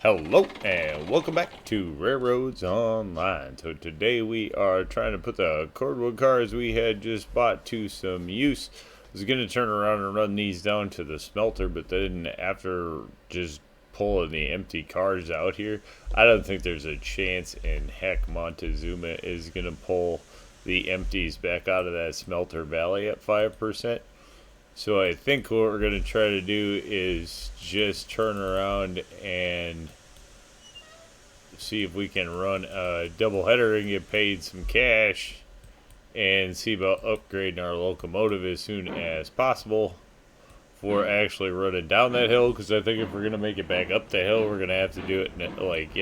Hello and welcome back to RailRoads Online. So today we are trying to put the cordwood cars we had just bought to some use. I was going to turn around and run these down to the smelter, but then after just pulling the empty cars out here, I don't think there's a chance in heck Montezuma is going to pull the empties back out of that smelter valley at 5%. So I think what we're going to try to do is just turn around and see if we can run a doubleheader and get paid some cash and see about upgrading our locomotive as soon as possible for actually running down that hill, because I think if we're going to make it back up the hill, we're going to have to do it in, like,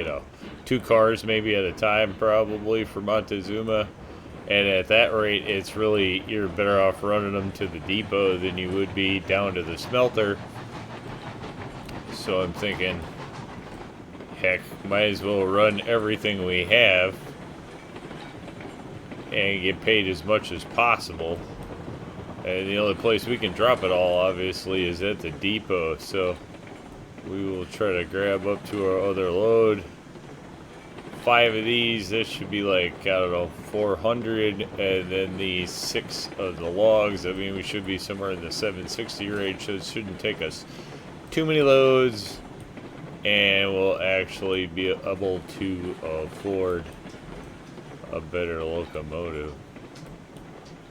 two cars maybe at a time probably for Montezuma. And at that rate, it's really, you're better off running them to the depot than you would be down to the smelter. So I'm thinking, heck, might as well run everything we have and get paid as much as possible. And the only place we can drop it all, obviously, is at the depot. So we will try to grab up to our other load. 5 of these, this should be like, I don't know, 400, and then the 6 of the logs, I mean, we should be somewhere in the 760 range, so it shouldn't take us too many loads, and we'll actually be able to afford a better locomotive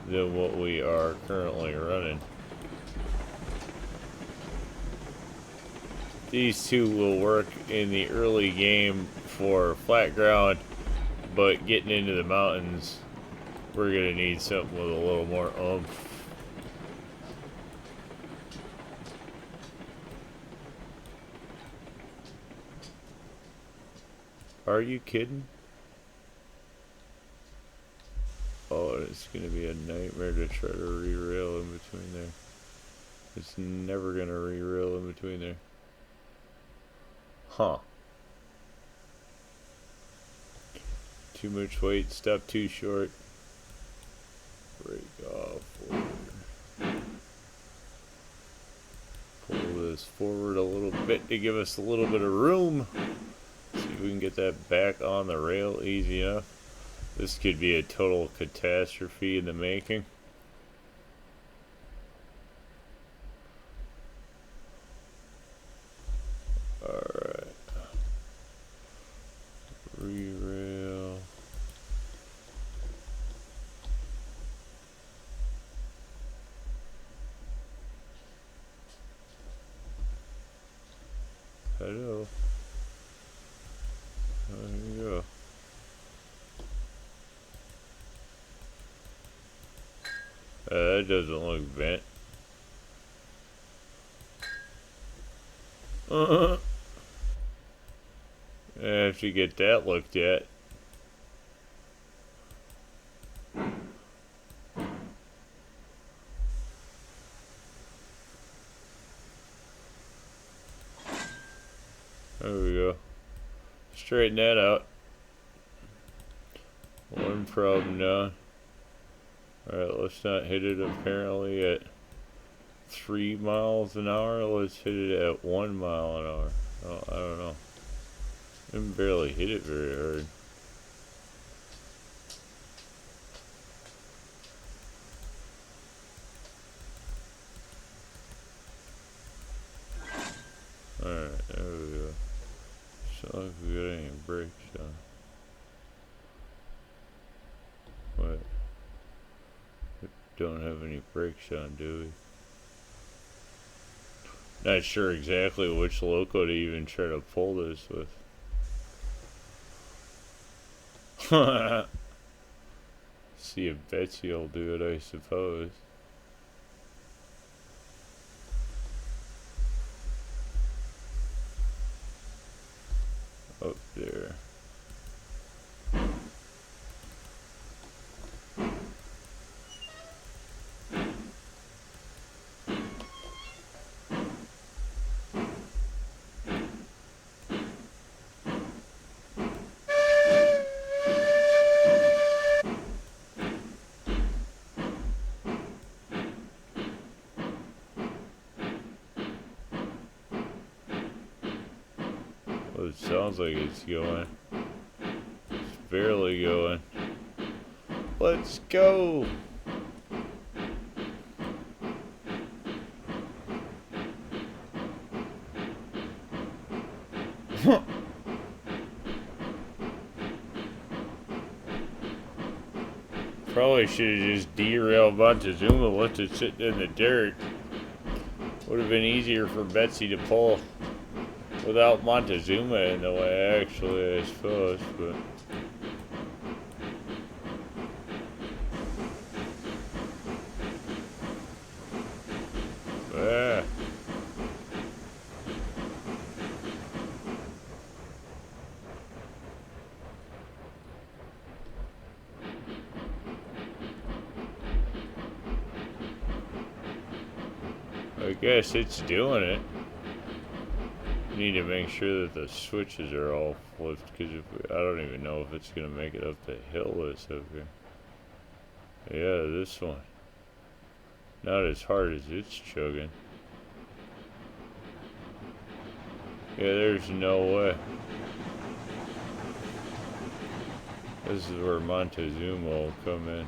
than what we are currently running. These two will work in the early game for flat ground, but getting into the mountains, we're going to need something with a little more oomph. Are you kidding? Oh, it's going to be a nightmare to try to re-rail in between there. It's never going to re-rail in between there. Huh. Too much weight, step too short. Break off forward. Pull this forward a little bit to give us a little bit of room. See if we can get that back on the rail easy enough. This could be a total catastrophe in the making. Alright. Re-rail. Hello. There you go. That doesn't look bent. I have to get that looked at. There we go. Straighten that out. One problem down. Alright, let's not hit it apparently at 3 miles an hour. Let's hit it at 1 mile an hour. Oh, I don't know. Didn't barely hit it very hard. Alright, there we go. It's not like we got any brakes on. What? We don't have any brakes on, do we? Not sure exactly which loco to even try to pull this with. See if Betsy will do it, I suppose. Up there. Oh, it sounds like it's going. It's barely going. Let's go! Probably should have just derailed Montezuma, left it sitting in the dirt. Would have been easier for Betsy to pull without Montezuma in the way, actually, I suppose, but... Yeah. I guess it's doing it. Need to make sure that the switches are all flipped, because I don't even know if it's gonna make it up the hill that's up here. Yeah, this one. Not as hard as it's chugging. Yeah, there's no way. This is where Montezuma will come in.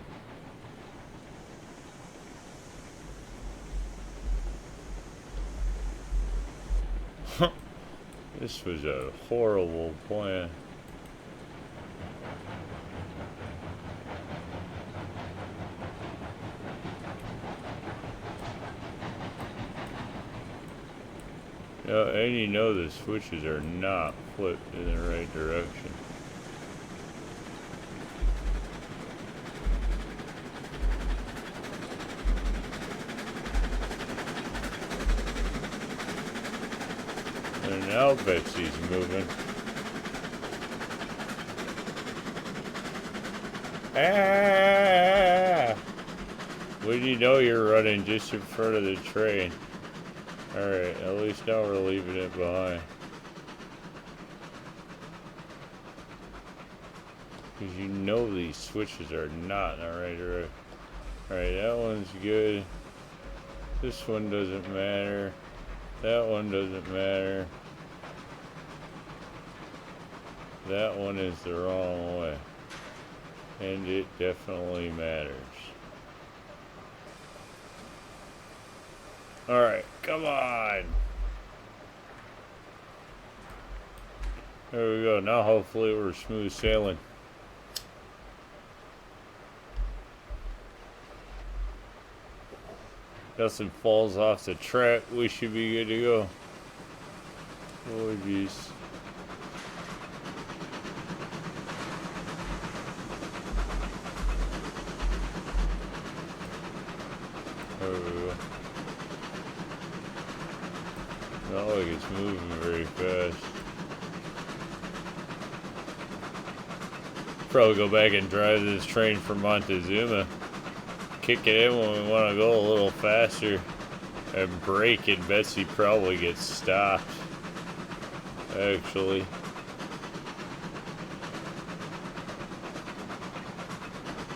This was a horrible plan. And you know the switches are not flipped in the right direction. And now Betsy's moving. Ah! When you know you're running just in front of the train. Alright, at least now we're leaving it behind. Because you know these switches are not in the right direction. Alright, that one's good. This one doesn't matter. That one doesn't matter. That one is the wrong way. And it definitely matters. Alright, come on! There we go. Now hopefully we're smooth sailing. Nothing falls off the track. We should be good to go. Oh jeez. There we go. Not like it's moving very fast. Probably go back and drive this train from Montezuma. Kick it in when we want to go a little faster. And brake, and Betsy probably gets stopped. Actually.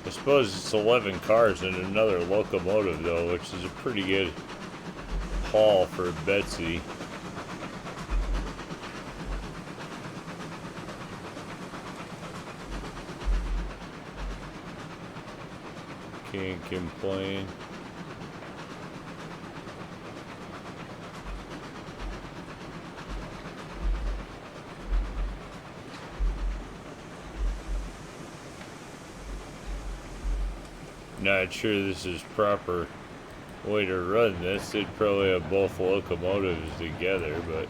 I suppose it's 11 cars and another locomotive though, which is a pretty good haul for Betsy. Can't complain. Not sure this is proper way to run this. They'd probably have both locomotives together, but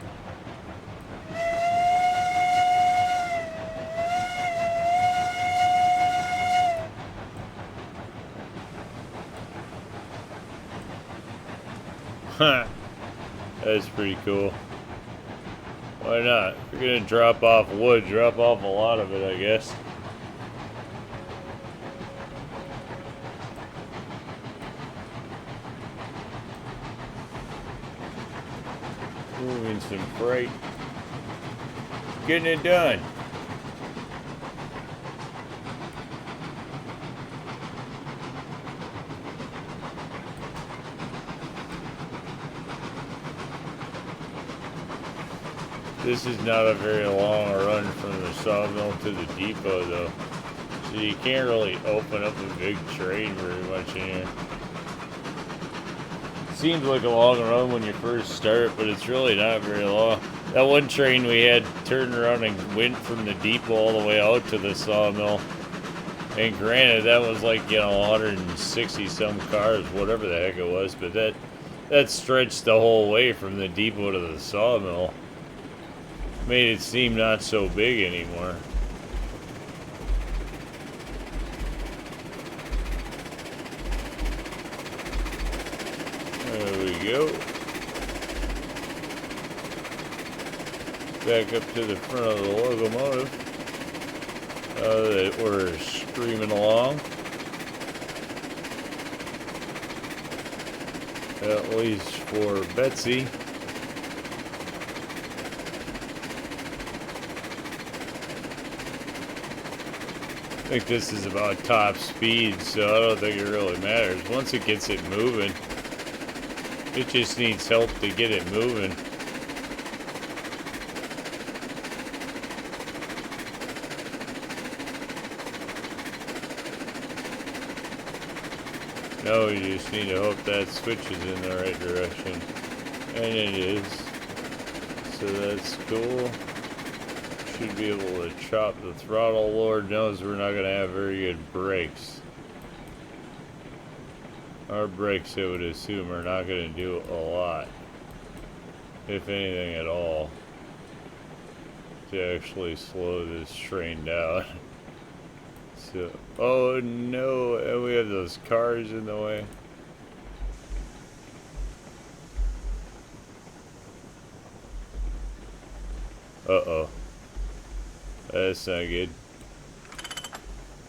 that's pretty cool. Why not? If you're gonna drop off wood, drop off a lot of it, I guess. Moving some freight. Getting it done. This is not a very long run from the sawmill to the depot, though. So you can't really open up a big train very much in here. Seems like a long run when you first start, but it's really not very long. That one train we had turned around and went from the depot all the way out to the sawmill. And granted, that was like, 160 some cars, whatever the heck it was, but that stretched the whole way from the depot to the sawmill. Made it seem not so big anymore. There we go. Back up to the front of the locomotive. That we're screaming along. At least for Betsy. I think this is about top speed, so I don't think it really matters. Once it gets it moving, it just needs help to get it moving. No, you just need to hope that switch is in the right direction. And it is. So that's cool. Should be able to chop the throttle. Lord knows we're not going to have very good brakes. Our brakes, I would assume, are not going to do a lot. If anything at all. To actually slow this train down. So, oh no, and we have those cars in the way. Uh-oh. That's not good.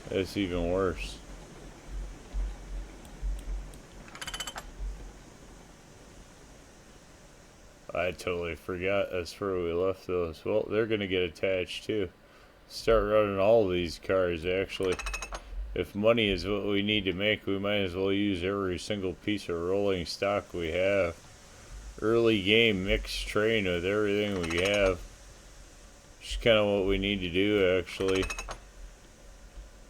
That's even worse. I totally forgot that's where we left those. Well, they're gonna get attached too. Start running all of these cars, actually. If money is what we need to make, we might as well use every single piece of rolling stock we have. Early game mixed train with everything we have. Just kind of what we need to do, actually.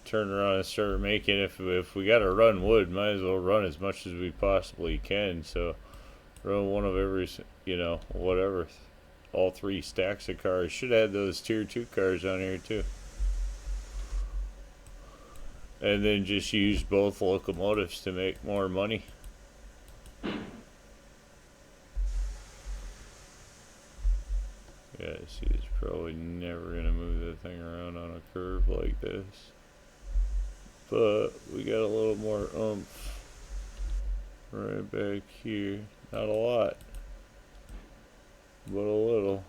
Turn around and start making. If we gotta run wood, might as well run as much as we possibly can. So run one of every, whatever. All 3 stacks of cars. Should have those tier 2 cars on here too. And then just use both locomotives to make more money. Yeah, see, it's probably never gonna move that thing around on a curve like this. But we got a little more oomph right back here. Not a lot, but a little.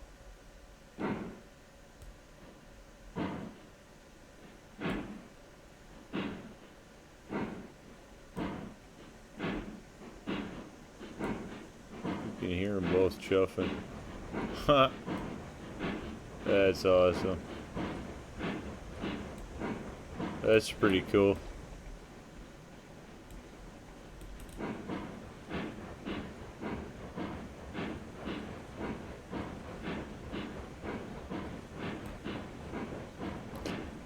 You can hear them both chuffing. Ha! That's awesome. That's pretty cool.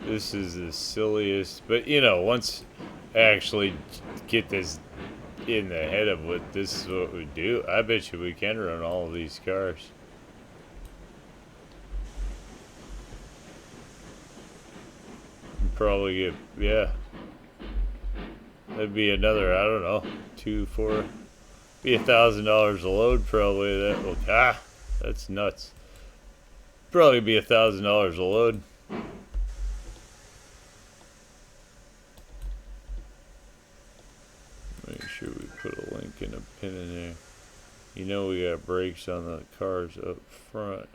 This is the silliest, but once I actually get this in the head of what this is what we do, I bet you we can run all of these cars. Probably get, yeah. That'd be another, I don't know, be $1,000 a load probably. That's nuts. Probably be $1,000 a load. Make sure we put a link and a pin in there. We got brakes on the cars up front.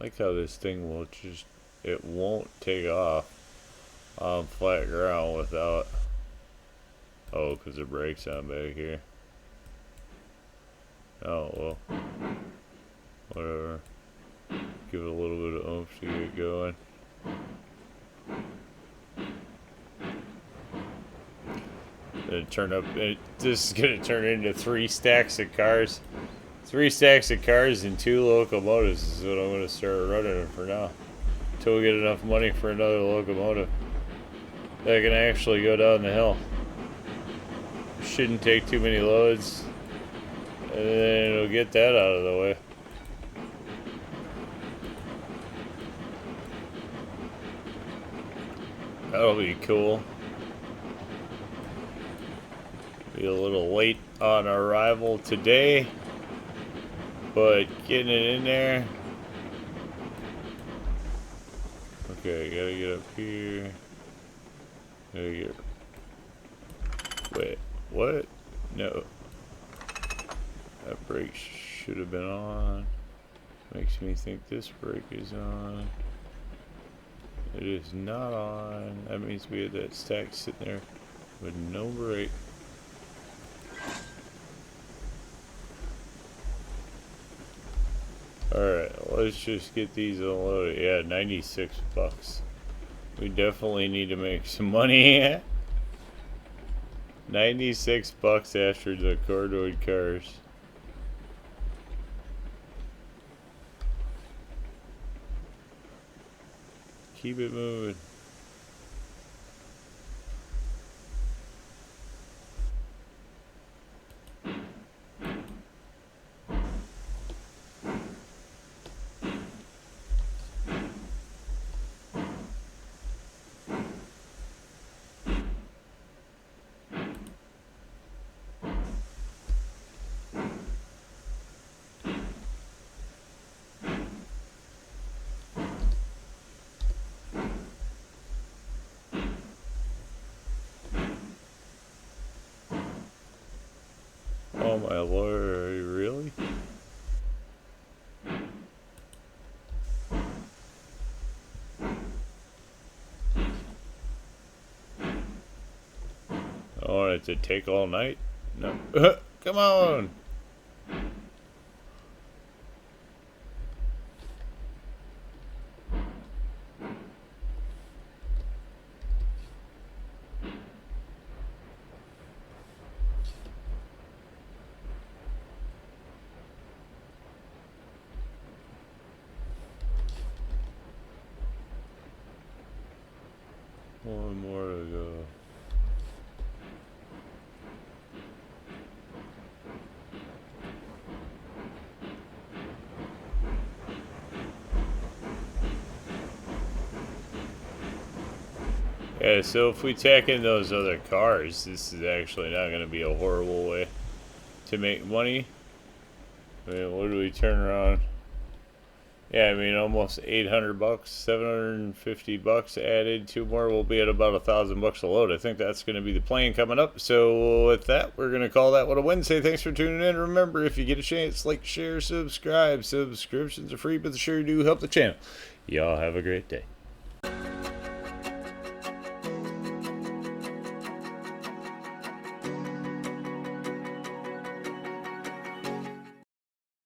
Like how this thing will just, it won't take off on flat ground without, because the brakes on back here. Oh, well, whatever. Give it a little bit of oomph to get going. This is gonna turn into 3 stacks of cars. 3 stacks of cars and 2 locomotives is what I'm going to start running for now. Until we get enough money for another locomotive that can actually go down the hill. Shouldn't take too many loads. And then it'll get that out of the way. That'll be cool. Be a little late on arrival today, but getting it in there. Okay, gotta get up here. Gotta get. Wait, what? No. That brake should have been on. Makes me think this brake is on. It is not on. That means we had that stack sitting there with no brake. Alright, let's just get these unloaded. Yeah, 96 bucks. We definitely need to make some money. 96 bucks after the cordwood cars. Keep it moving. Oh my lord, really? I want it to take all night? No. Come on! One more to go. Yeah, so if we tack in those other cars, this is actually not going to be a horrible way to make money. I mean, what do we turn around? Yeah, I mean, almost 800 bucks, 750 bucks added. 2 more will be at about 1,000 bucks a load. I think that's going to be the plan coming up. So with that, we're going to call that one a Wednesday. Thanks for tuning in. Remember, if you get a chance, like, share, subscribe. Subscriptions are free, but they sure do help the channel. Y'all have a great day.